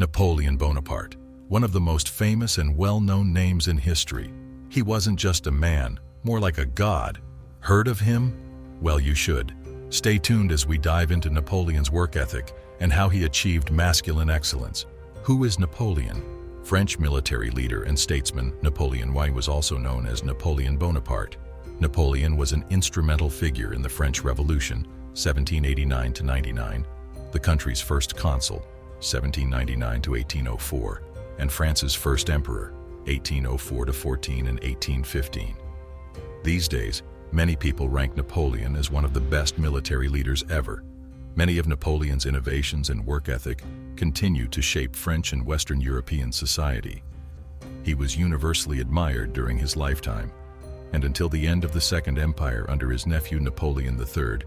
Napoleon Bonaparte, one of the most famous and well-known names in history. He wasn't just a man, more like a god. Heard of him? Well, you should. Stay tuned as we dive into Napoleon's work ethic and how he achieved masculine excellence. Who is Napoleon? French military leader and statesman Napoleon I was also known as Napoleon Bonaparte. Napoleon was an instrumental figure in the French Revolution, 1789–99, the country's first consul, 1799–1804, and France's first emperor, 1804–14 and 1815. These days, many people rank Napoleon as one of the best military leaders ever. Many of Napoleon's innovations and work ethic continue to shape French and Western European society. He was universally admired during his lifetime, and until the end of the Second Empire under his nephew Napoleon III,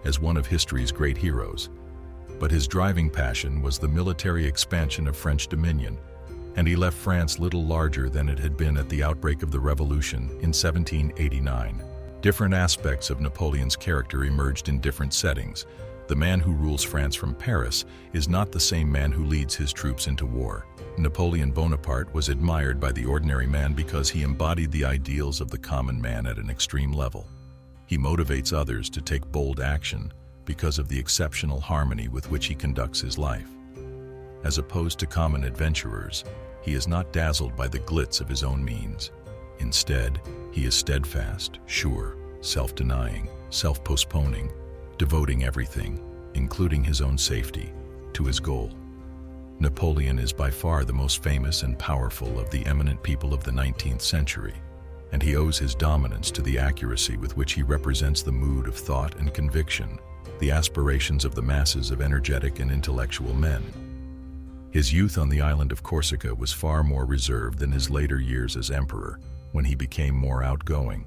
as one of history's great heroes. But his driving passion was the military expansion of French dominion, and he left France little larger than it had been at the outbreak of the Revolution in 1789. Different aspects of Napoleon's character emerged in different settings. The man who rules France from Paris is not the same man who leads his troops into war. Napoleon Bonaparte was admired by the ordinary man because he embodied the ideals of the common man at an extreme level. He motivates others to take bold action because of the exceptional harmony with which he conducts his life. As opposed to common adventurers, he is not dazzled by the glitz of his own means. Instead, he is steadfast, sure, self-denying, self-postponing, devoting everything, including his own safety, to his goal. Napoleon is by far the most famous and powerful of the eminent people of the 19th century, and he owes his dominance to the accuracy with which he represents the mood of thought and conviction, the aspirations of the masses of energetic and intellectual men. His youth on the island of Corsica was far more reserved than his later years as emperor, when he became more outgoing.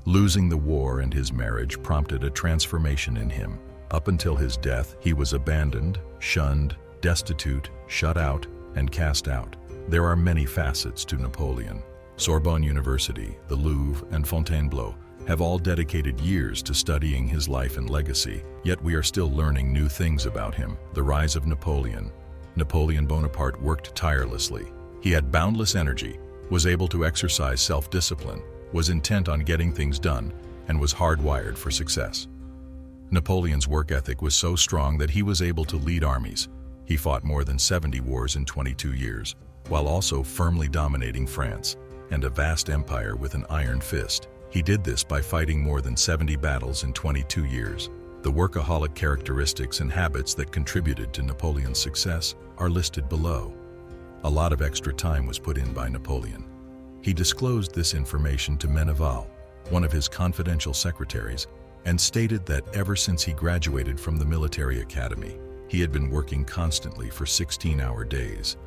Losing the war and his marriage prompted a transformation in him. Up until his death, he was abandoned, shunned, destitute, shut out, and cast out. There are many facets to Napoleon. Sorbonne University, the Louvre, and Fontainebleau have all dedicated years to studying his life and legacy, yet we are still learning new things about him. The rise of Napoleon. Napoleon Bonaparte worked tirelessly. He had boundless energy, was able to exercise self-discipline, was intent on getting things done, and was hardwired for success. Napoleon's work ethic was so strong that he was able to lead armies. He fought more than 70 wars in 22 years, while also firmly dominating France and a vast empire with an iron fist. He did this by fighting more than 70 battles in 22 years. The workaholic characteristics and habits that contributed to Napoleon's success are listed below. A lot of extra time was put in by Napoleon. He disclosed this information to Meneval, one of his confidential secretaries, and stated that ever since he graduated from the military academy, he had been working constantly for 16-hour days.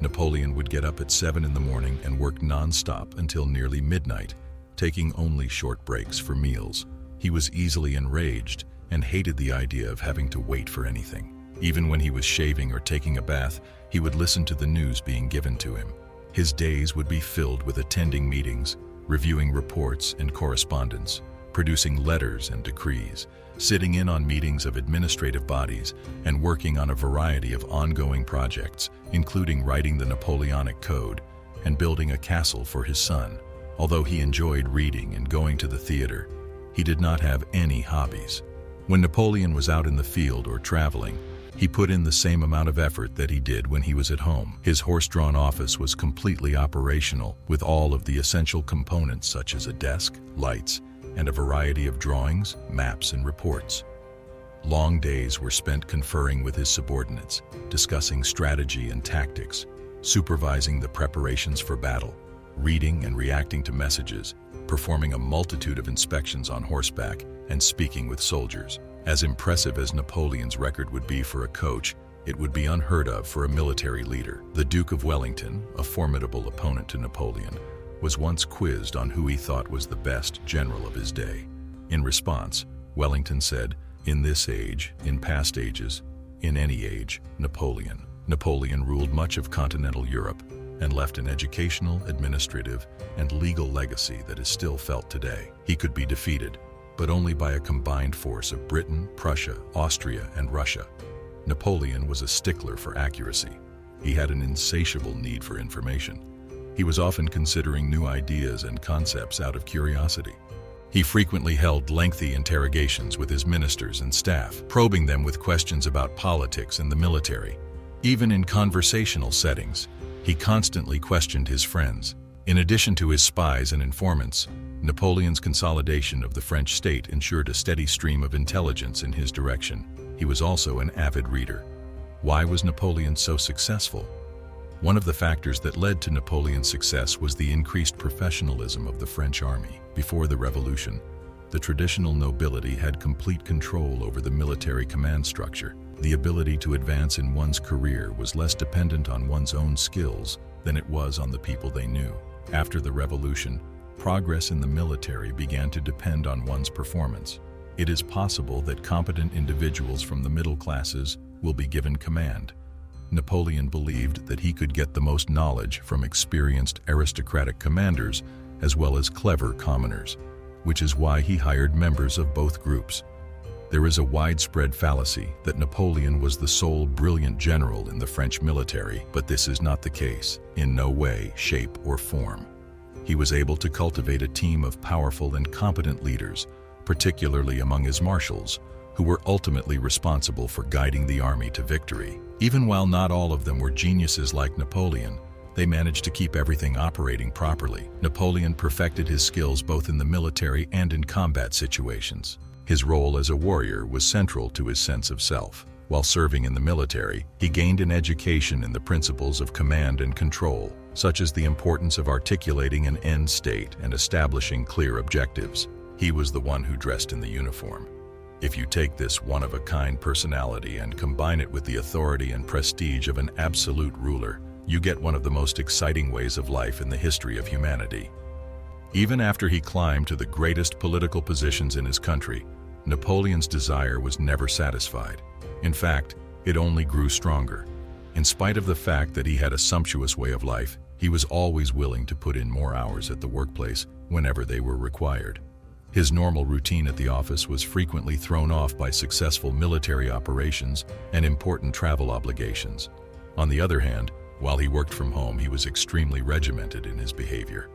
Napoleon would get up at 7 in the morning and work non-stop until nearly midnight, taking only short breaks for meals. He was easily enraged and hated the idea of having to wait for anything. Even when he was shaving or taking a bath, he would listen to the news being given to him. His days would be filled with attending meetings, reviewing reports and correspondence, producing letters and decrees, sitting in on meetings of administrative bodies, and working on a variety of ongoing projects, including writing the Napoleonic Code and building a castle for his son. Although he enjoyed reading and going to the theater, he did not have any hobbies. When Napoleon was out in the field or traveling, he put in the same amount of effort that he did when he was at home. His horse-drawn office was completely operational, with all of the essential components such as a desk, lights, and a variety of drawings, maps, and reports. Long days were spent conferring with his subordinates, discussing strategy and tactics, supervising the preparations for battle, reading and reacting to messages, performing a multitude of inspections on horseback, and speaking with soldiers. As impressive as Napoleon's record would be for a coach, it would be unheard of for a military leader. The Duke of Wellington, a formidable opponent to Napoleon, was once quizzed on who he thought was the best general of his day. In response, Wellington said, "In this age, in past ages, in any age, Napoleon." Napoleon ruled much of continental Europe and left an educational, administrative, and legal legacy that is still felt today. He could be defeated, but only by a combined force of Britain, Prussia, Austria, and Russia. Napoleon was a stickler for accuracy. he had an insatiable need for information. He was often considering new ideas and concepts out of curiosity. He frequently held lengthy interrogations with his ministers and staff, probing them with questions about politics and the military. Even in conversational settings, he constantly questioned his friends. In addition to his spies and informants, Napoleon's consolidation of the French state ensured a steady stream of intelligence in his direction. He was also an avid reader. Why was Napoleon so successful? One of the factors that led to Napoleon's success was the increased professionalism of the French army. Before the revolution, the traditional nobility had complete control over the military command structure. The ability to advance in one's career was less dependent on one's own skills than it was on the people they knew. After the revolution, progress in the military began to depend on one's performance. It is possible that competent individuals from the middle classes will be given command. Napoleon believed that he could get the most knowledge from experienced aristocratic commanders as well as clever commoners, which is why he hired members of both groups. There is a widespread fallacy that Napoleon was the sole brilliant general in the French military, but this is not the case, in no way, shape, or form. He was able to cultivate a team of powerful and competent leaders, particularly among his marshals, who were ultimately responsible for guiding the army to victory. Even while not all of them were geniuses like Napoleon, they managed to keep everything operating properly. Napoleon perfected his skills both in the military and in combat situations. His role as a warrior was central to his sense of self. While serving in the military, he gained an education in the principles of command and control, such as the importance of articulating an end state and establishing clear objectives. He was the one who dressed in the uniform. If you take this one-of-a-kind personality and combine it with the authority and prestige of an absolute ruler, you get one of the most exciting ways of life in the history of humanity. Even after he climbed to the greatest political positions in his country, Napoleon's desire was never satisfied. In fact, it only grew stronger. In spite of the fact that he had a sumptuous way of life, he was always willing to put in more hours at the workplace whenever they were required. His normal routine at the office was frequently thrown off by successful military operations and important travel obligations. On the other hand, while he worked from home, he was extremely regimented in his behavior.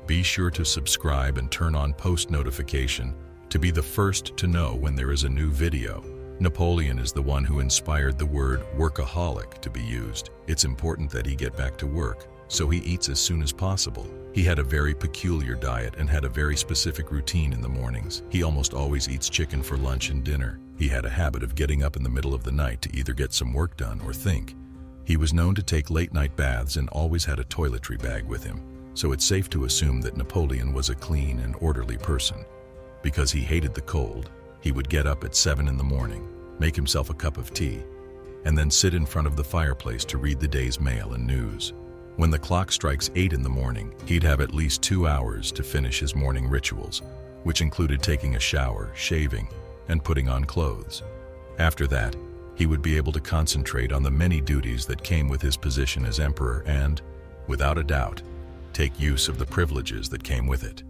Be sure to subscribe and turn on post notification to be the first to know when there is a new video. Napoleon is the one who inspired the word workaholic to be used. It's important that he get back to work, so he eats as soon as possible. He had a very peculiar diet and had a very specific routine in the mornings. He almost always eats chicken for lunch and dinner. He had a habit of getting up in the middle of the night to either get some work done or think. He was known to take late-night baths and always had a toiletry bag with him, so it's safe to assume that Napoleon was a clean and orderly person. Because he hated the cold, he would get up at 7 in the morning, make himself a cup of tea, and then sit in front of the fireplace to read the day's mail and news. When the clock strikes 8 in the morning, he'd have at least 2 hours to finish his morning rituals, which included taking a shower, shaving, and putting on clothes. After that, he would be able to concentrate on the many duties that came with his position as emperor and, without a doubt, take use of the privileges that came with it.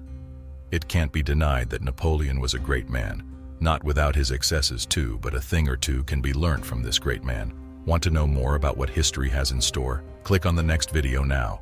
It can't be denied that Napoleon was a great man, not without his excesses too, but a thing or two can be learned from this great man. Want to know more about what history has in store? Click on the next video now.